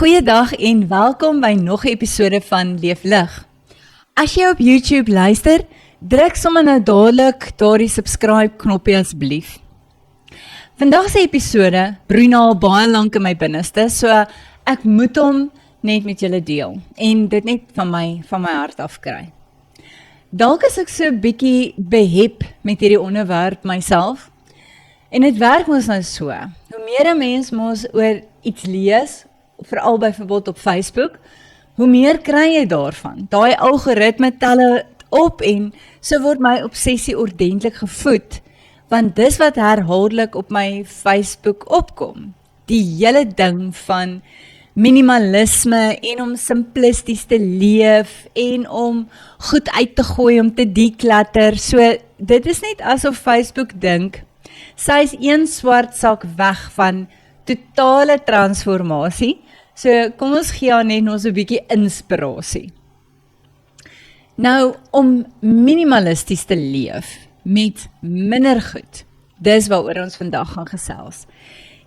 Goeiedag en welkom by nog 'n episode van Leef Lig. As jy op YouTube luister, druk sommer nou dadelik daardie subscribe knoppie asseblief. Vandag se episode broei nou al baie lank in my binneste, so ek moet hom net met julle deel en dit net van my hart af kry. Dalk is ek so 'n bietjie behep met hierdie onderwerp myself. En dit werk mos nou so. Hoe meer 'n mens mos oor iets lees, veral byvoorbeeld op Facebook, hoe meer kry jy daarvan. Daai algoritme tel dit op en so word my obsessie ordentlik gevoed, want dis wat herhaaldelik op my Facebook opkom. Die hele ding van minimalisme en om simplisties te leef en om goed uit te gooi om te declutter. So dit is net asof Facebook dink, sy is een swart sak weg van totale transformasie. So kom ons gee haar net ons 'n bietjie inspirasie. Nou, om minimalisties te leef met minder goed, dis waaroor ons vandag gaan gesels.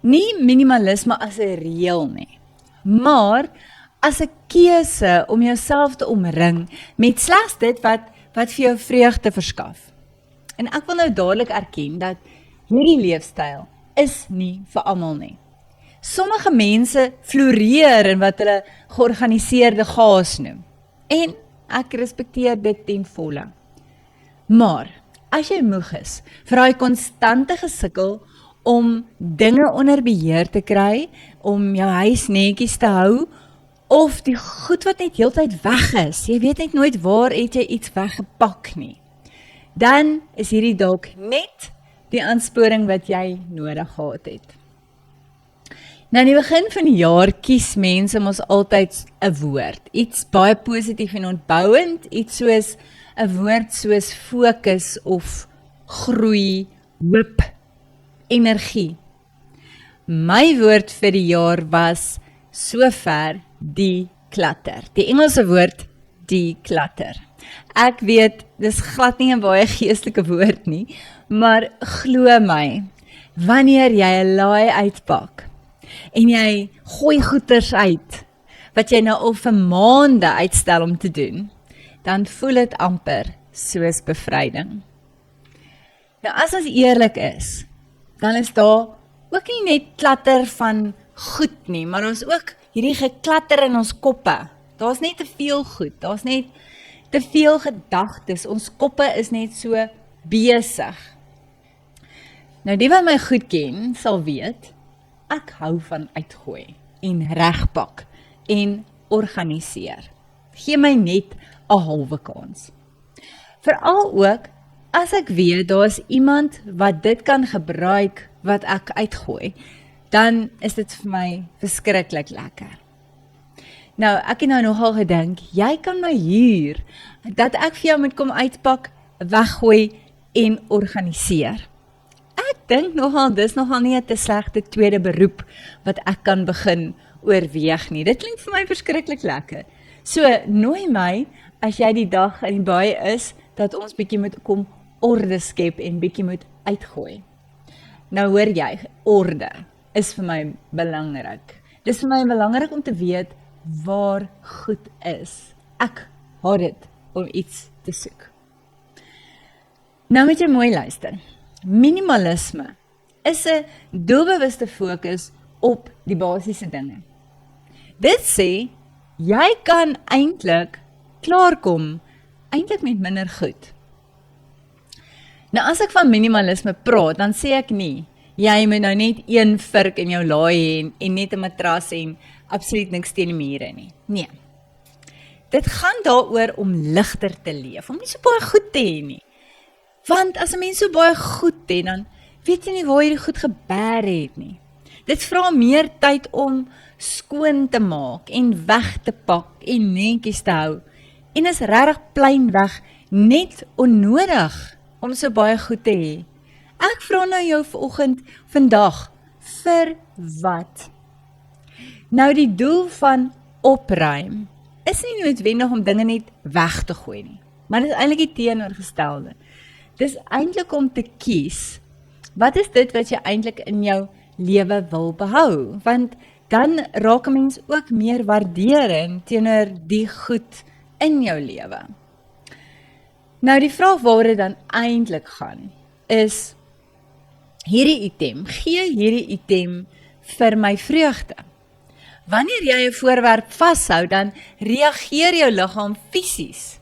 Nie minimalisme as 'n reël nie, maar as 'n keuse om jouself te omring met slegs dit wat vir jou vreugde verskaf. En ek wil nou dadelik erken dat hierdie leefstyl is nie vir almal nie. Sommige mense floreer in wat hulle georganiseerde chaos noem. En ek respekteer dit ten volle. Maar, as jy moeg is vir daai konstante gesukkel om dinge onder beheer te kry, om jou huis netjies te hou, of die goed wat net heeltyd weg is, jy weet net nooit waar het jy iets weggepak nie, dan is hierdie dalk net die aansporing wat jy nodig gehad het. Nou in die begin van die jaar kies mense mos altyd 'n woord, iets baie positief en ontbouend, iets soos 'n woord soos fokus of groei, hoop, energie. My woord vir die jaar was sover declutter. Die Engelse woord declutter. Ek weet, dis glad nie 'n baie geestelike woord nie, maar glo my, wanneer jy 'n laai uitpak en jy gooi goeders uit, wat jy nou al vir maande uitstel om te doen, dan voel dit amper soos bevryding. Nou as ons eerlik is, dan is daar ook nie net klatter van goed nie, maar ons ook hierdie geklatter in ons koppe. Daar's net te veel goed, daar's net te veel gedagtes, ons koppe is net so besig. Nou die wat my goed ken, sal weet, ek hou van uitgooi en regpak en organiseer. Gee my net 'n halwe kans. Veral ook, as ek weet, daar is iemand wat dit kan gebruik wat ek uitgooi, dan is dit vir my verskriklik lekker. Nou, ek het nou nogal gedink, jy kan my huur, dat ek vir jou moet kom uitpak, weggooi en organiseer. Ek dink nogal, dis nogal nie 'n te slegte tweede beroep, wat ek kan begin oorweeg nie. Dit klink vir my verskriklik lekker. So, nooi my, as jy die dag in die baie is, dat ons bietjie moet kom orde skep en bietjie moet uitgooi. Nou hoor jy, orde is vir my belangrik. Dis vir my belangrik om te weet waar goed is. Ek haat dit om iets te soek. Nou moet jy mooi luister. Minimalisme is 'n doelbewuste fokus op die basiese dinge. Dit sê, jy kan eintlik klaarkom met minder goed. Nou as ek van minimalisme praat, dan sê ek nie, jy moet nou net een vurk in jou laai hê en net 'n matras en absoluut niks teen die mure nie. Nee. Dit gaan daaroor om ligter te leef, om nie so baie goed te hê nie. Want as 'n mens so baie goed het, dan weet jy nie waar jy die goed gebeer het nie. Dit vra meer tyd om skoon te maak en weg te pak en netjies te hou. En is regtig pleinweg net onnodig om so baie goed te hê. Ek vra nou jou vandag, vir wat? Nou die doel van opruim is nie noodwendig om dinge net weg te gooi nie, maar dit is eintlik die teenoorgestelde. Dis eintlik om te kies, wat is dit wat jy eintlik in jou lewe wil behou? Want dan raak 'n mens ook meer waarderend teenoor die goed in jou lewe. Nou die vraag waaroor dit dan eintlik gaan, is hierdie item, gee hierdie item vir my vreugde. Wanneer jy 'n voorwerp vashou, dan reageer jou liggaam fisies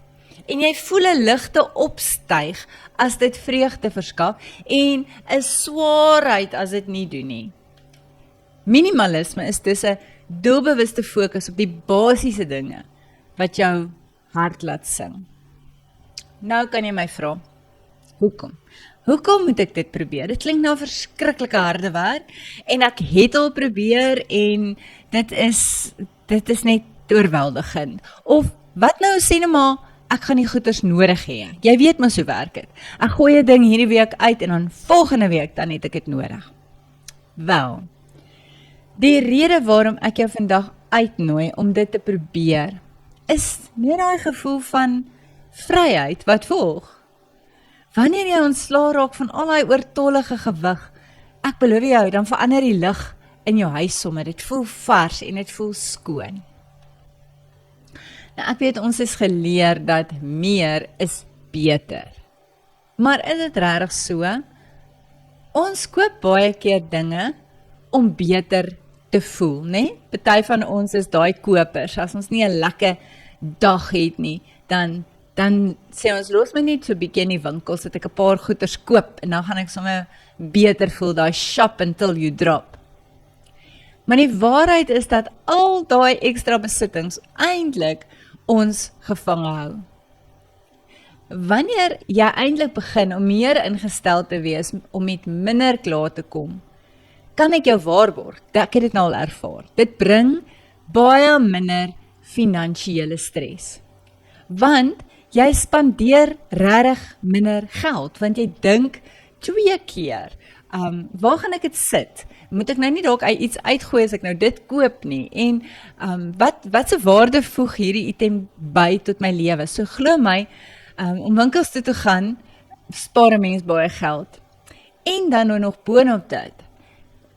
en jy voel 'n ligte opstyg as dit vreugde verskaf en 'n swaarheid as dit nie doen nie. Minimalisme is dus 'n doelbewuste fokus op die basiese dinge wat jou hart laat sing. Nou kan jy my vra, hoekom? Hoekom moet ek dit probeer? Dit klink nou verskriklike harde werk en ek het al probeer en dit is net oorweldigend. Of wat nou sê nou maar, ek gaan die goeders nodig hê. Jy weet mos hoe werk dit. Ek gooi 'n ding hierdie week uit en dan volgende week dan het ek dit nodig. Wel, die rede waarom ek jou vandag uitnooi om dit te probeer, is net daai gevoel van vryheid wat volg. Wanneer jy ontslae raak van al daai oortollige gewig, ek beloof jou, dan verander die lig in jou huis sommer. Dit voel vars en dit voel skoon. Nou ek weet ons is geleer dat meer is beter. Maar is dit regtig so? Ons koop baie keer dinge om beter te voel, né? Party van ons is daai kopers. As ons nie 'n lekker dag het nie, dan sê ons, los my net so 'n bietjie in die winkels, dat ek 'n paar goeders koop, en dan gaan ek sommer beter voel, daai shop until you drop. Maar die waarheid is dat al daai ekstra besittings eintlik ons gevange hou. Wanneer jy eintlik begin om meer ingestel te wees, om met minder klaar te kom, kan ek jou waarborg, ek het dit nou al ervaar, dit bring baie minder finansiële stres. Want jy spandeer regtig minder geld, want jy dink 2 keer, waar gaan ek dit sit? Moet ek nou nie dalk iets uitgooi as ek nou dit koop nie? En wat se waarde voeg hierdie item by tot my lewe? So glo my, om winkels toe te gaan, spaar 'n mens baie geld. En dan nou nog boonop dit,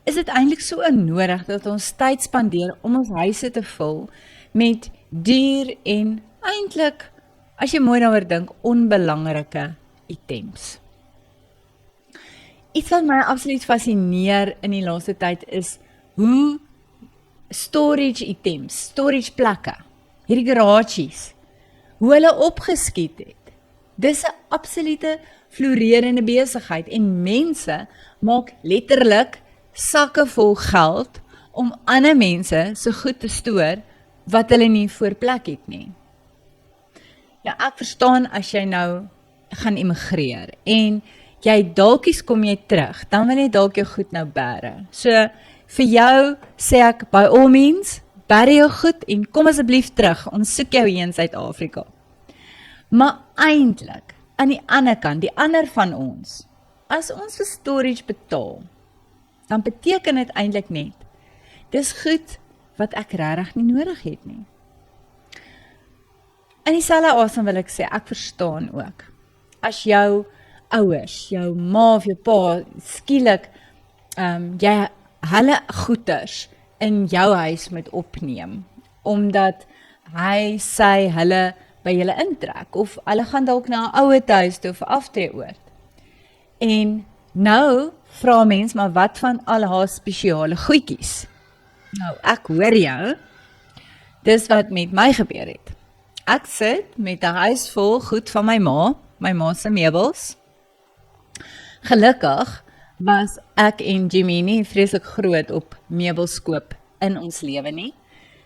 is dit eintlik so onnodig dat ons tyd spandeer om ons huise te vul met duur en eintlik, as jy mooi daaroor dink, onbelangrike items. Iets wat my absoluut fascineer in die laaste tyd is hoe storage items, storage plekke, hierdie garages, hoe hulle opgeskiet het. Dis 'n absolute florerende besigheid en mense maak letterlik sakke vol geld om ander mense so goed te stoor wat hulle nie voor plek het nie. Ja, ek verstaan as jy nou gaan immigreer en jy dalkies kom jy terug, dan wil jy dalk jou goed nou bære. So vir jou sê ek, by all means, bære jou goed en kom asseblief terug, ons soek jou hier in Suid-Afrika. Maar eintlik, aan die ander kant, die ander van ons, as ons vir storage betaal, dan beteken dit eintlik net, dis goed wat ek regtig nie nodig het nie. In dieselfde asem wil ek sê, ek verstaan ook, as jou ouers, jou ma of jou pa, skielik, jy hulle goeders in jou huis moet opneem, omdat hulle by julle intrek, of hulle gaan dalk na 'n ouer huis toe vir aftreeoord. En nou vra mens, maar wat van al haar spesiale goedjies? Nou, ek hoor jou, dis wat met my gebeur het. Ek sit met 'n huis vol goed van my ma se meubels. Gelukkig was ek en Jimmy nie vreeslik groot op meubelskoop in ons lewe nie.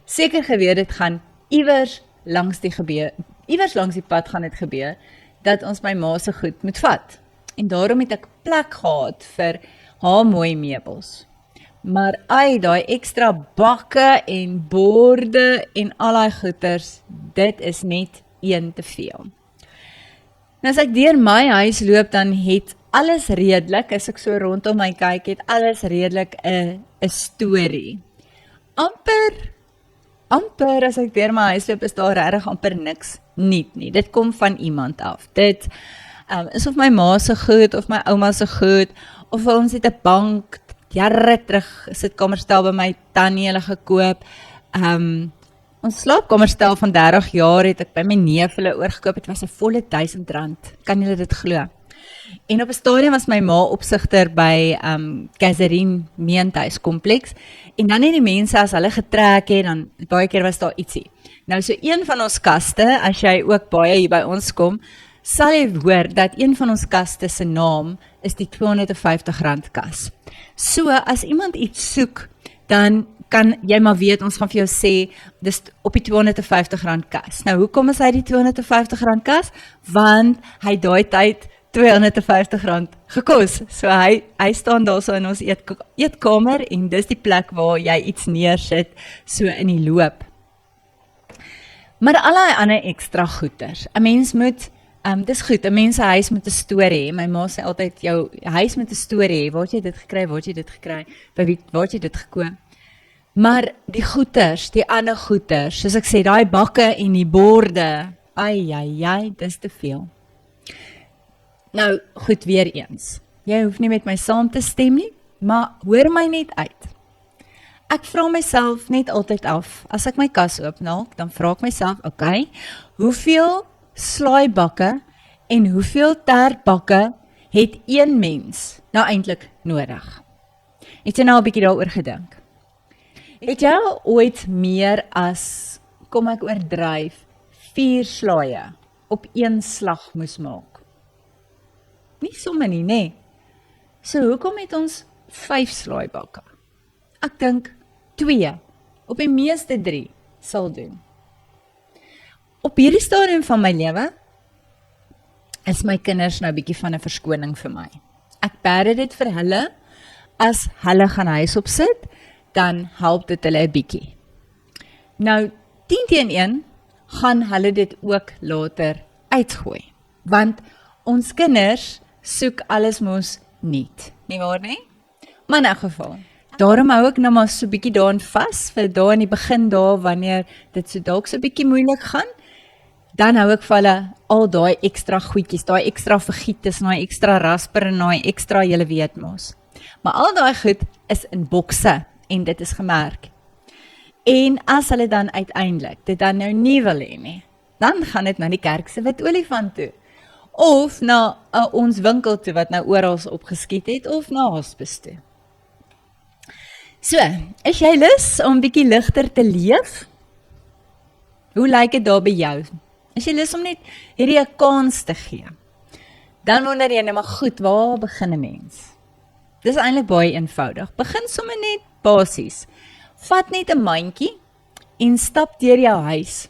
Seker geweet dit gaan iewers langs die pad gaan dit gebeur, dat ons my ma se goed moet vat. En daarom het ek plek gehad vir haar mooi meubels. Maar daai ekstra bakke en borde en al daai goeders, dit is net een te veel. Nou as ek deur my huis loop, dan het alles redelik, as ek so rondom my kyk, het alles redelik 'n storie. Amper as ek deur my huis loop, is daar regtig amper niks nuut nie. Dit kom van iemand af. Dit is of my ma se goed, of my ouma se goed, of ons het 'n bank jare terug sitkamerstel by my tannie hulle gekoop. Ons slaapkamerstel van 30 jaar het ek by my neef hulle oorgekoop, het was 'n volle R1000. Kan julle dit glo? En op 'n stadium was my ma opsigter by Kazarine Meentuiskompleks en dan het die mense as hulle getrek het, dan baie keer was daar ietsie. Nou so een van ons kaste, as jy ook baie hier by ons kom, sal jy hoor dat een van ons kaste se naam is die R250 kas. So as iemand iets soek, dan kan jy maar weet, ons gaan vir jou sê, dis op die R250 kas. Nou hoekom is hy die R250 kas? Want hy daai tyd R250 gekos. So hy staan daar so in ons eetkamer en dis die plek waar jy iets neersit so in die loop. Maar allerlei ander ekstra goeders. 'n Mens moet, dis goed, 'n mens se huis moet 'n storie hê. My ma sê altyd, jou huis moet 'n storie hê. Waar het jy dit gekry? Waar het jy dit gekry? By wie, waar het jy dit gekoop? Maar die goeders, die ander goeders, soos ek sê, daai bakke en die borde, ai, dis te veel. Nou, goed, weer eens. Jy hoef nie met my saam te stem nie, maar hoor my net uit. Ek vra myself net altyd af, as ek my kas oopmaak, dan vra ek myself, okay, hoeveel slaaibakke en hoeveel tertbakke het een mens nou eintlik nodig? Het jy nou 'n bietjie daaroor gedink? Het jy ooit meer as, kom ek oordryf, 4 slaaie op een slag moes maak? Nie sommer nie, nee. So hoekom het ons 5 slaaibakke? Ek dink 2, op die meeste 3 sal doen. Op hierdie stadium van my lewe is my kinders nou bietjie van 'n verskoning vir my. Ek bære dit vir hulle, as hulle gaan huis opsit, dan help dit hulle 'n bietjie. Nou, 10-1 gaan hulle dit ook later uitgooi, want ons kinders soek alles mos niet, nie waar nie? Maar in 'n geval, daarom hou ek nou maar so bietjie daarin vas, vir daar in die begin daar, wanneer dit so dalk so bietjie moeilik gaan, dan hou ek vir hulle al daai ekstra goedjies, daai ekstra vergietes, daai ekstra rasper en daai ekstra, julle weet mos. Maar al daai goed is in bokse en dit is gemerk. En as hulle dan uiteindelik dit dan nou nie wil hê nie, dan gaan dit na die kerk se wit olifant toe. Of na ons winkel toe wat nou oral opgeskiet het, of na hospice toe. So, is jy lus om bietjie ligter te leef? Hoe lyk dit daar by jou? Is jy lus om net hierdie 'n kans te gee? Dan wonder jy nou maar goed, waar begin 'n mens? Dis eintlik baie eenvoudig. Begin sommer net basies. Vat net 'n mandjie en stap deur jou huis.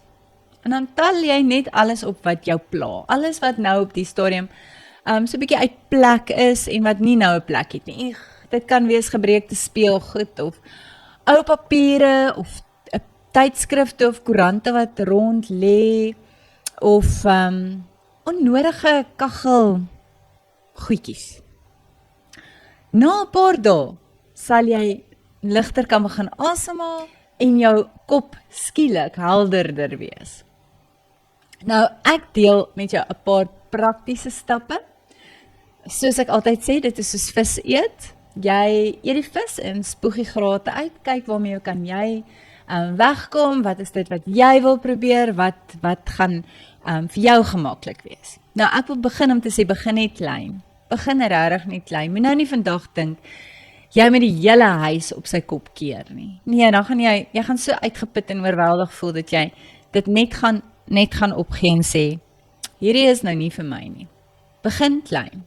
En dan tel jy net alles op wat jou pla. Alles wat nou op die stadium so 'n bietjie uit plek is en wat nie nou 'n plek het nie. Dit kan wees gebreekte speelgoed of ou papiere of tydskrifte of koerante wat rond lê of onnodige kaggel goedjies. Na 'n paar dae sal jy ligter kan begin asemhaal en jou kop skielik helderder wees. Nou, ek deel met jou 'n paar praktiese stappe. Soos ek altyd sê, dit is soos vis eet. Jy eet die vis en spoeg die grate uit, kyk waarmee kan jy wegkom, wat is dit wat jy wil probeer, wat gaan vir jou gemaklik wees. Nou, ek wil begin om te sê, begin net klein. Begin regtig net klein. Moet nou nie vandag dink, jy moet die hele huis op sy kop keer nie. Nee, dan gaan jy gaan so uitgeput en oorweldig voel, dat jy dit net gaan opgee en sê, hierdie is nou nie vir my nie. Begin klein.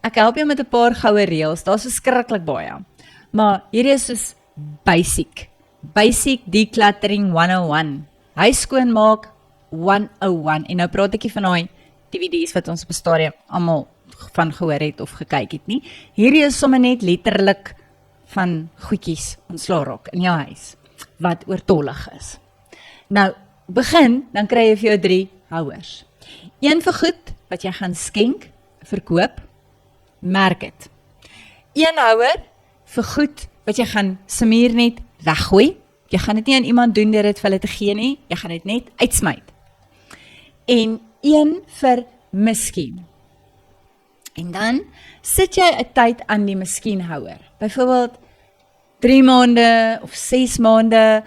Ek help jou met 'n paar goue reëls, daar's verskriklik baie. Maar hierdie is soos basic. Basic decluttering 101. Huis skoonmaak 101. En nou praat ek nie van daai DVD's wat ons op 'n stadium almal van gehoor het of gekyk het nie. Hierdie is sommer net letterlik van goedjies ontslaa raak in jou huis, wat oortollig is. Nou, begin, dan kry jy vir jou 3 houers. Een vir goed, wat jy gaan skenk, verkoop, merk het. Een houer, vir goed, wat jy gaan smeer net weggooi. Jy gaan dit nie aan iemand doen deur dit vir hulle te gee nie, jy gaan dit net uitsmyt. En een vir miskien. En dan sit jy 'n tyd aan die masjienhouer. Byvoorbeeld 3 maande of 6 maande.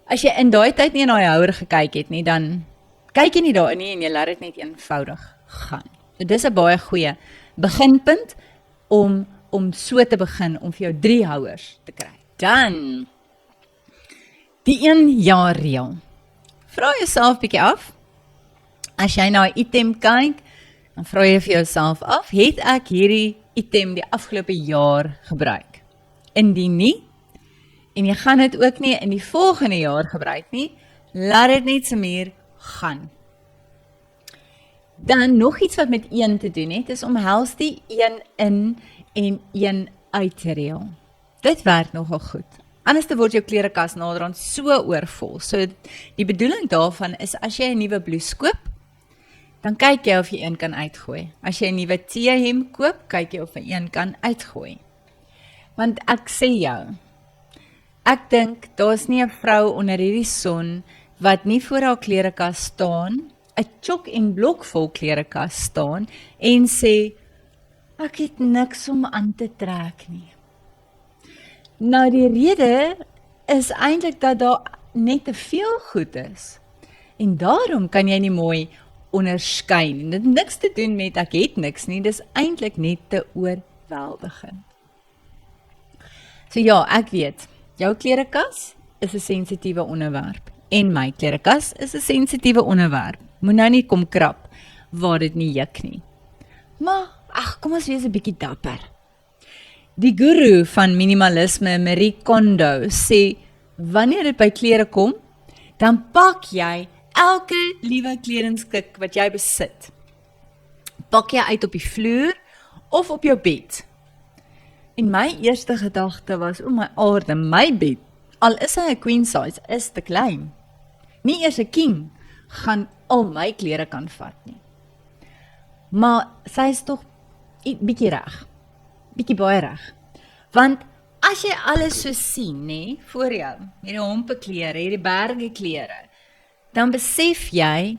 As jy in daai tyd nie in daai houer gekyk het nie, dan kyk jy nie daarin nie en jy laat dit net eenvoudig gaan. So dis 'n baie goeie beginpunt om so te begin om vir jou 3 houers te kry. Dan die 1 jaar reël. Vra jouself bietjie af. As jy na 'n item kyk, dan vra jy vir jouself af, het ek hierdie item die afgelope jaar gebruik? Indien nie, en jy gaan dit ook nie in die volgende jaar gebruik nie, laat dit net so meer gaan. Dan nog iets wat met 1 te doen het, is omhels die 1 in en 1 uit te reël. Dit werk nogal goed. Anders word jou klerekas naderhand so oorvol. So die bedoeling daarvan is, as jy 'n nuwe blouse koop, dan kyk jy of jy een kan uitgooi. As jy 'n nuwe T-hem koop, kyk jy of jy een kan uitgooi. Want ek sê jou, ek dink, daar's nie 'n vrou onder hierdie son, wat nie voor haar klerekas staan, 'n chok en blok vol klerekas staan, en sê, ek het niks om aan te trek nie. Nou die rede is eintlik dat daar net te veel goed is. En daarom kan jy nie mooi onderskei nie. Dit het niks te doen met ek het niks nie, dis eintlik net te oorweldigend. So ja, ek weet, jou klerekas is 'n sensitiewe onderwerp en my klerekas is 'n sensitiewe onderwerp. Moet nou nie kom krap waar dit nie juk nie. Maar, kom ons wees 'n bietjie dapper. Die guru van minimalisme, Marie Kondo, sê, wanneer dit by klere kom, dan pak jy elke liewe kledingstuk wat jy besit. Pak jy uit op die vloer of op jou bed. En my eerste gedagte was, my aarde, my bed, al is hy 'n queen size, is te klein. Nie eers 'n king gaan al my klere kan vat nie. Maar sy is tog bietjie reg. Bietjie baie reg. Want as jy alles so sien, nê, voor jou, hierdie hompe klere, hierdie berge klere, dan besef jy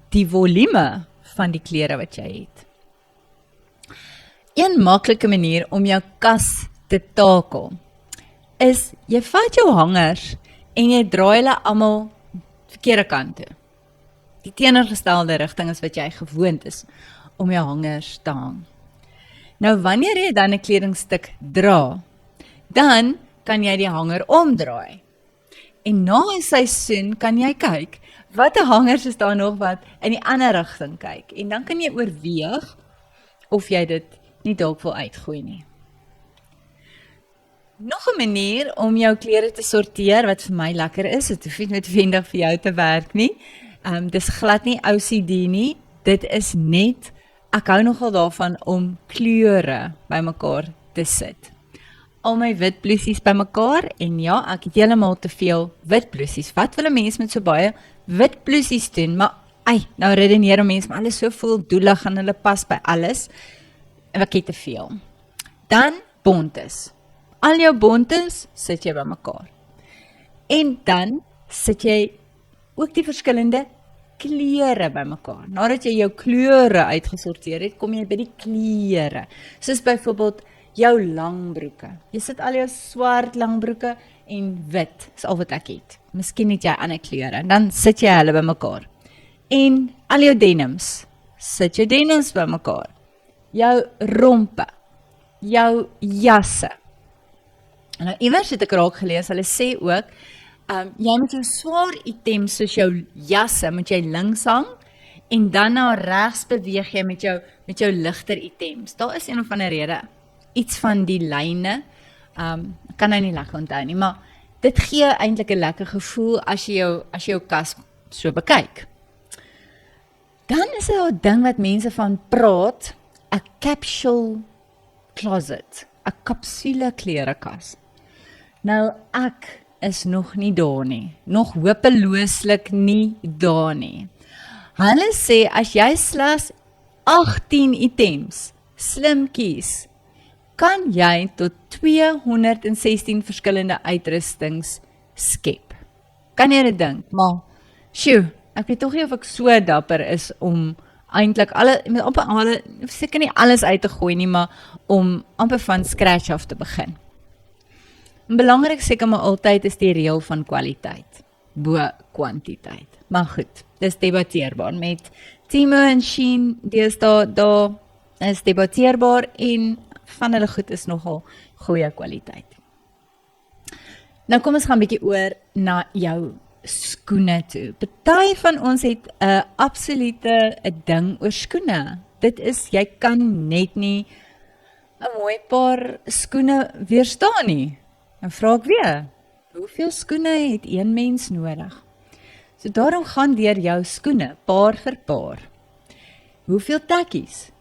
die volume van die klere wat jy het. Een maklike manier om jou kas te takel is, jy vat jou hangers en jy draai hulle almal verkeerde kant toe. Die teenoorgestelde rigting is wat jy gewoond is om jou hangers te hang. Nou wanneer jy dan 'n kledingstuk dra, dan kan jy die hanger omdraai. En na 'n seisoen kan jy kyk, watter hangers is daar nog wat in die ander rigting kyk. En dan kan jy oorweeg of jy dit nie dalk wil uitgooi nie. Nog 'n manier om jou klere te sorteer, wat vir my lekker is, dit hoef nie noodwendig vir jou te werk nie. Dis glad nie OCD nie, dit is net, ek hou nogal daarvan om kleure bymekaar te sit. Al my wit blousies bymekaar, en ja, ek het heeltemal te veel wit blousies. Wat wil 'n mens met so baie wit blousies doen? Maar, nou redeneer 'n mens, maar alles so voldoelig en hulle pas by alles. En ek het te veel. Dan bontes. Al jou bontes sit jy bymekaar. En dan sit jy ook die verskillende kleure bymekaar. Nadat jy jou kleure uitgesorteer het, kom jy by die kleure. Soos byvoorbeeld jou langbroeke. Jy sit al jou swart langbroeke en wit, is al wat ek het. Miskien het jy ander kleure, dan sit jy hulle bymekaar. En al jou denims, sit jou denims bymekaar. Jou rompe, jou jasse. Nou, iewers het ek raak gelees, hulle sê ook, jy moet jou swaar items soos jou jasse, moet jy links hang, en dan na regs beweeg jy met jou ligter items. Daar is een of ander rede, iets van die lyne, kan nou nie lekker onthou nie, maar dit gee eintlik 'n lekker gevoel as jy jou kas so bekyk. Dan is daar 'n ding wat mense van praat, 'n capsule closet, 'n kapsule klerekas. Nou ek is nog nie daar nie, nog hopelooslik nie daar nie. Hulle sê as jy slegs 18 items slim kies, kan jy tot 216 verskillende uitrustings skep. Kan jy dit dink? Maar, ek weet tog nie of ek so dapper is om eintlik met amper seker nie alles uit te gooi nie, maar om amper van scratch af te begin. En belangrik seker maar altyd is die reël van kwaliteit, bo kwantiteit. Maar goed, dis debatteerbaar. Met Temu en Shein, daar is debatteerbaar en van hulle goed is nogal goeie kwaliteit. Nou kom ons gaan 'n bietjie oor na jou skoene toe. Party van ons het 'n absolute 'n ding oor skoene. Dit is, jy kan net nie 'n mooi paar skoene weerstaan nie. Nou vra ek weer, hoeveel skoene het een mens nodig? So daarom gaan deur jou skoene, paar vir paar. Hoeveel tekkies?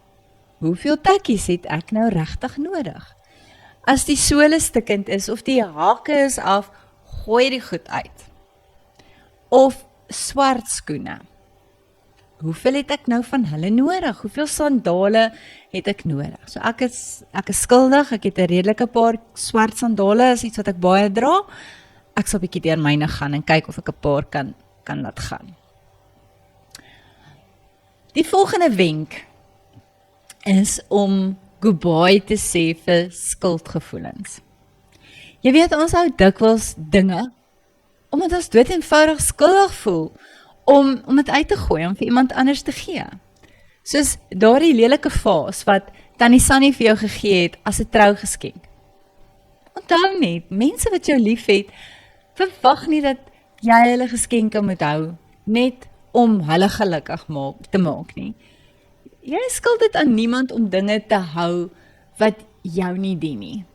Hoeveel tekkies het ek nou regtig nodig? As die sole stikkend is of die hake is af, gooi die goed uit. Of swart skoene. Hoeveel het ek nou van hulle nodig? Hoeveel sandale het ek nodig? So ek is skuldig, ek het 'n redelike paar swart sandale, is iets wat ek baie dra. Ek sal 'n bietjie deur myne gaan en kyk of ek 'n paar kan laat gaan. Die volgende wenk is om goodbye te sê vir skuldgevoelens. Jy weet, ons hou dikwels dinge, omdat ons dood eenvoudig skuldig voel, om dit uit te gooi, om vir iemand anders te gee. Soos daardie lelike vaas wat Tannie Sunny vir jou gegee het as 'n trougeskenk. Onthou net, mense wat jou lief het, verwag nie dat jy hulle geskenke moet hou, net om hulle gelukkig te maak nie. Jy skuld dit aan niemand om dinge te hou wat jou nie dien nie.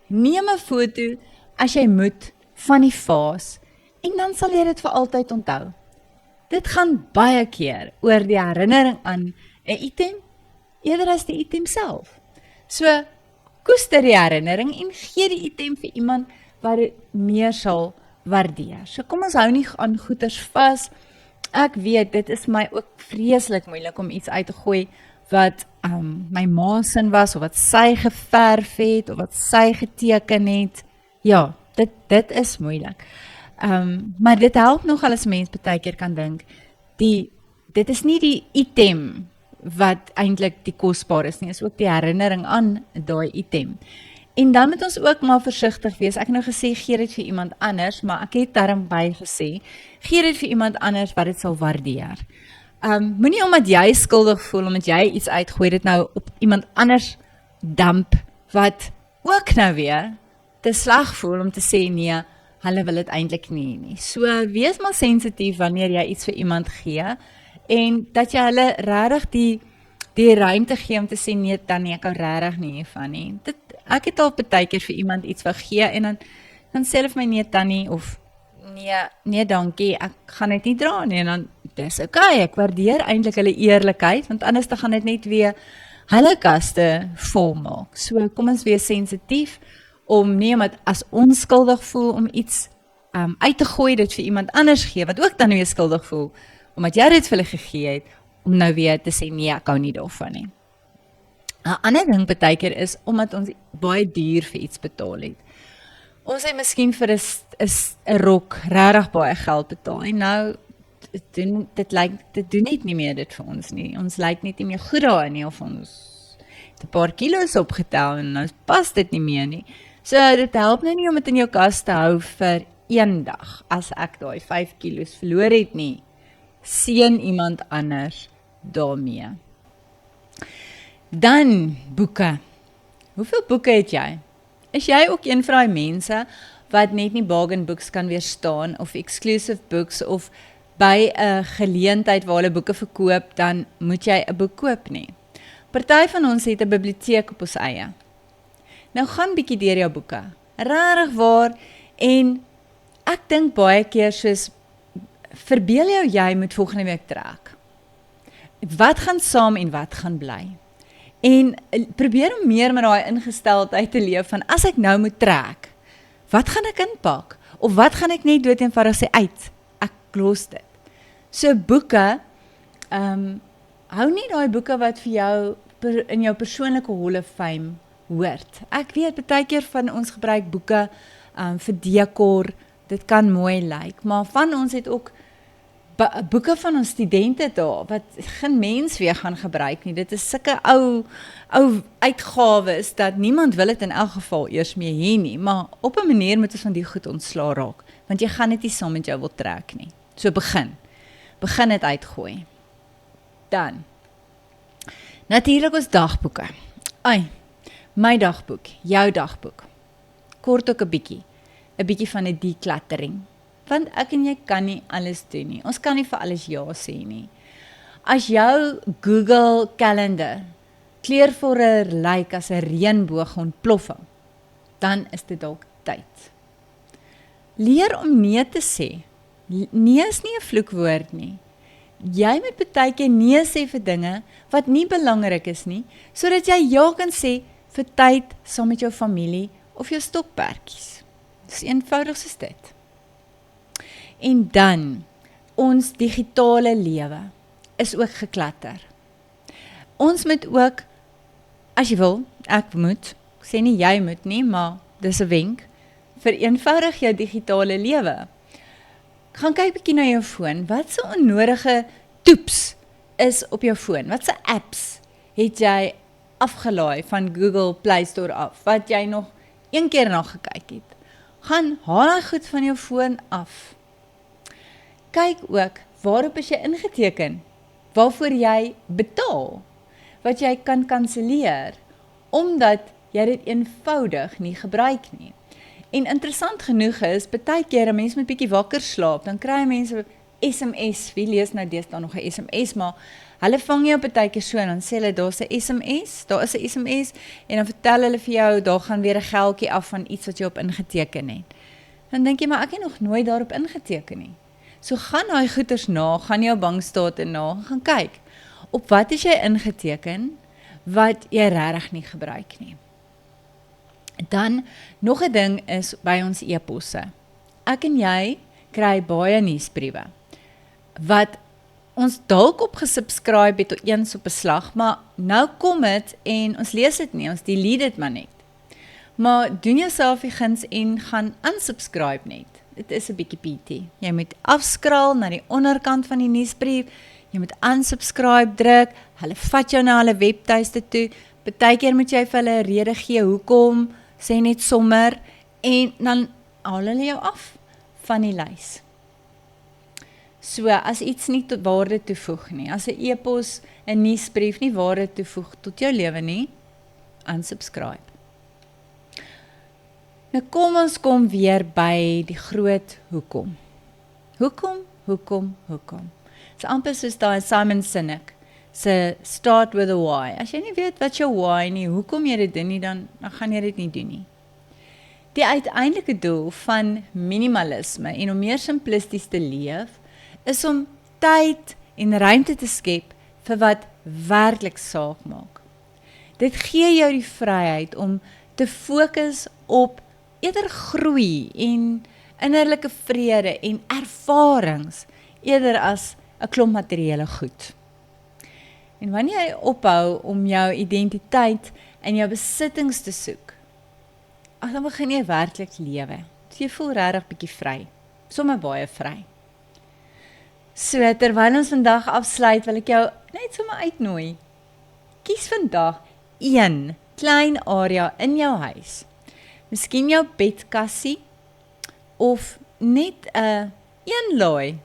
Neem 'n foto as jy moet van die vaas en dan sal jy dit vir altyd onthou. Dit gaan baie keer oor die herinnering aan 'n item eerder as die item self. So koester die herinnering en gee die item vir iemand wat dit meer sal waardeer. So kom ons hou nie aan goeders vas. Ek weet, dit is my ook vreeslik moeilik om iets uit te gooi wat my ma sin was, of wat sy geverf het, of wat sy geteken het. Ja, dit is moeilik. Maar dit help nogal as mens baie keer kan dink, dit is nie die item wat eintlik die kosbaar is nie, is ook die herinnering aan daai item. En dan moet ons ook maar versigtig wees. Ek het nou gesê, gee dit vir iemand anders, maar ek het daarom by gesê, gee dit vir iemand anders wat dit sal waardeer. Moenie omdat jy skuldig voel, omdat jy iets uitgooi, dit nou op iemand anders damp, wat ook nou weer te sleg voel om te sê, nee, hulle wil dit eintlik nie. So, wees maar sensitief wanneer jy iets vir iemand gee, en dat jy hulle regtig die ruimte gee om te sê, nee, Tannie, ek hou regtig nie hiervan nie. Ek het al baie keer vir iemand iets wil gee, en dan sê hulle vir my, nee, Tannie, of nee, dankie, ek gaan dit nie dra nie, en dan, dis okay, ek waardeer eintlik hulle eerlikheid, want anders dan gaan dit net weer hulle kaste volmaak. So, kom ons wees sensitief, om nie, omdat as ons skuldig voel, om iets uit te gooi, dit vir iemand anders gee, wat ook dan weer skuldig voel, omdat jy dit vir hulle gegee het, om nou weer te sê, nee, ek hou nie daarvan nie. 'n ander ding baie keer is, omdat ons baie duur vir iets betaal het. Ons het miskien vir 'n rok regtig baie geld betaal, en nou, dit doen net nie meer dit vir ons nie. Ons lyk net nie meer goed daarin nie, of ons het 'n paar kilos opgetel, en nou pas dit nie meer nie. So, dit help nou nie om dit in jou kas te hou vir een dag, as ek daai 5 kilos verloor het nie. Seën iemand anders daarmee. Dan boeke. Hoeveel boeke het jy? Is jy ook een van die mense wat net nie bargain books kan weerstaan, of exclusive books, of by 'n geleentheid waar hulle boeke verkoop, dan moet jy 'n boek koop nie? Party van ons het 'n biblioteek op ons eie. Nou gaan bietjie deur jou boeke. Regtig waar, en ek dink baie keer soos, verbeel jou jy moet volgende week trek. Wat gaan saam en wat gaan bly? En probeer om meer met daai ingesteldheid te leef van, as ek nou moet trek, wat gaan ek inpak? Of wat gaan ek net dood eenvoudig sê uit? Ek los dit. So boeke, hou nie daai boeke wat vir jou in jou persoonlike hall of fame hoort. Ek weet, baie keer van ons gebruik boeke vir dekor, dit kan mooi lyk, maar van ons het ook boeke van ons studente daar, wat geen mens weer gaan gebruik nie. Dit is sulke ou uitgawes, dat niemand wil het in elk geval eers meer hê nie, maar op 'n manier moet ons van die goed ontslaa raak, want jy gaan dit nie saam met jou wil trek nie. So begin dit uitgooi. Dan, natuurlik ons dagboeke. My dagboek, jou dagboek. Kort ook 'n bietjie van 'n decluttering. Want ek en jy kan nie alles doen nie. Ons kan nie vir alles ja sê nie. As jou Google kalender kleurvoller lyk as 'n reënboog ontploffing, dan is dit dalk tyd. Leer om nee te sê. Nee is nie 'n vloekwoord nie. Jy moet baie keer nee sê vir dinge wat nie belangrik is nie, sodat jy ja kan sê vir tyd saam met jou familie of jou stokperdjies. Dis eenvoudig soos dit. En dan, ons digitale lewe is ook geklatter. Ons moet ook, as jy wil, ek sê nie jy moet nie, maar dis 'n wenk, vereenvoudig jou digitale lewe. Gaan kyk bietjie na jou foon, wat so onnodige toeps is op jou foon, wat so apps het jy afgelaai van Google Play Store af, wat jy nog een keer na gekyk het. Gaan haal hy goed van jou foon af. Kyk ook, waarop is jy ingeteken, waarvoor jy betaal, wat jy kan kanselleer, omdat jy dit eenvoudig nie gebruik nie. En interessant genoeg is, baie keer 'n mens moet bietjie wakker slaap, dan kry mense SMS, wie lees nou deesdae nog 'n SMS, maar hulle vang jou baie keer so, en dan sê hulle, daar is 'n SMS, en dan vertel hulle vir jou, daar gaan weer 'n geldjie af van iets wat jy op ingeteken het. Dan dink jy, maar ek het nog nooit daarop ingeteken nie. So gaan daai goeders na, gaan jou bankstate na, gaan kyk, op wat is jy ingeteken, wat jy regtig nie gebruik nie. Dan, nog 'n ding is by ons e-posse. Ek en jy kry baie nuusbriewe, wat ons dalk op gesubscribe het tot eens op 'n slag, maar nou kom dit en ons lees dit nie, ons delete dit maar net. Maar doen jouself die guns en gaan unsubscribe net. Dit is 'n bietjie PT. Jy moet afskraal na die onderkant van die nuusbrief, jy moet unsubscribe druk, hulle vat jou na hulle webtuiste toe, partykeer moet jy vir hulle 'n rede gee hoekom, sê net sommer, en dan haal hulle jou af van die lys. So, as iets nie tot waarde toevoeg nie, as 'n e-pos, 'n nuusbrief nie waarde toevoeg tot jou lewe nie, unsubscribe. Nou kom weer by die groot hoekom. Hoekom? Dit is amper soos daai Simon Sinek, se start with a why. As jy nie weet wat jou why nie, hoekom jy dit doen nie, dan gaan jy dit nie doen nie. Die uiteindelike doel van minimalisme en om meer simplisties te leef, is om tyd en ruimte te skep vir wat werklik saak maak. Dit gee jou die vryheid om te fokus op eerder groei en innerlike vrede en ervarings, eerder as 'n klomp materiële goed. En wanneer jy ophou om jou identiteit en jou besittings te soek, dan begin jy werklik lewe. So jy voel regtig bietjie vry, sommer baie vry. So, terwyl ons vandag afsluit, wil ek jou net sommer uitnooi. Kies vandag een klein area in jou huis. Miskien jou bedkassie, of net 'n laai,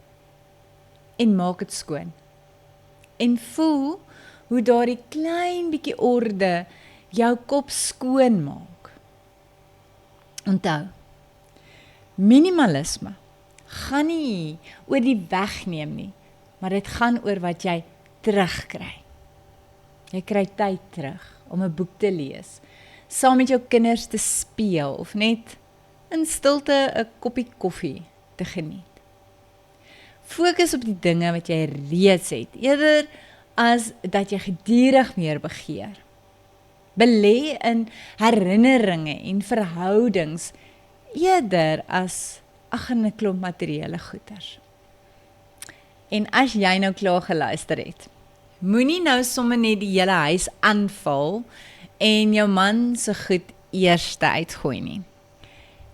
en maak dit skoon. En voel hoe daardie klein bietjie orde jou kop skoon maak. Onthou, minimalisme gaan nie oor die wegneem nie, maar dit gaan oor wat jy terugkry. Jy kry tyd terug om 'n boek te lees, saam met jou kinders te speel, of net in stilte 'n koppie koffie te geniet. Fokus op die dinge wat jy reeds het, eerder as dat jy gedurig meer begeer. Belê in herinneringe en verhoudings, eerder as in 'n klomp materiële goeders. En as jy nou klaar geluister het, moenie nou sommer net die hele huis aanval en jou man se goed eerste uitgooi nie.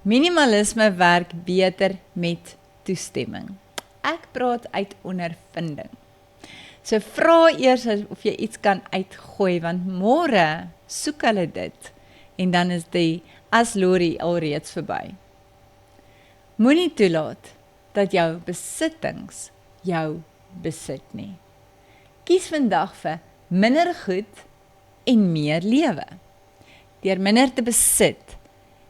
Minimalisme werk beter met toestemming. Ek praat uit ondervinding. So vra eers of jy iets kan uitgooi, want môre soek hulle dit en dan is die aslorie alreeds verby. Moenie toelaat dat jou besittings jou besit nie. Kies vandag vir minder goed en meer lewe. Deur minder te besit,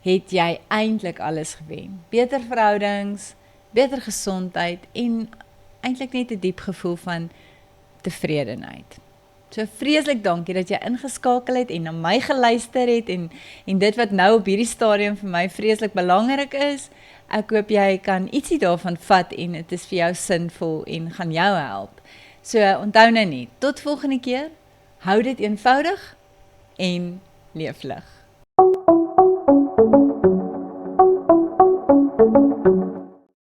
het jy eintlik alles gewen. Beter verhoudings, beter gesondheid en eintlik net 'n diep gevoel van tevredenheid. So vreeslik dankie dat jy ingeskakel het en na my geluister het en dit wat nou op hierdie stadium vir my vreeslik belangrik is. Ek hoop jy kan ietsie daarvan vat en dit is vir jou sinvol en gaan jou help. So onthou nou net, tot volgende keer, hou dit eenvoudig en leef lig.